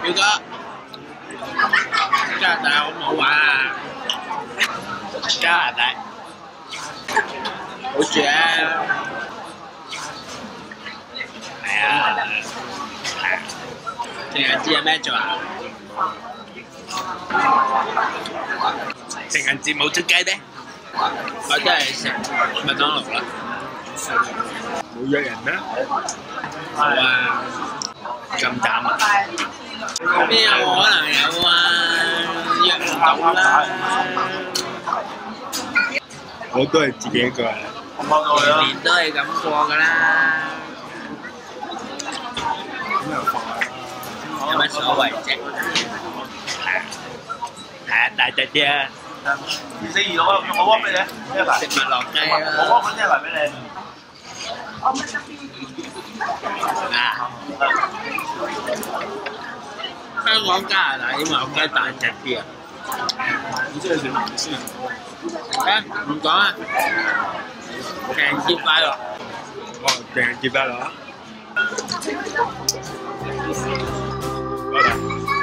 表哥，加拿大好唔好玩啊？加拿大好住啊！係啊，係啊。情人節有咩做啊？情人節冇出街咩？我都係食麥當勞啦。冇約人咩？好啊，咁慘啊！邊有可能有啊？約唔到啦。我都係自己一個人。年年都係咁過㗎啦。咁又快。有乜所謂啫？係啊，大隻啲啊！242攞我 WhatsApp 俾你，咩牌？食物落雞我啦！ WhatsApp 咩牌俾你？啊！香港加拿大因為有雞大隻啲啊！你真係食唔先。誒唔講啊！情人節快樂！哦，情人節快樂！拜拜。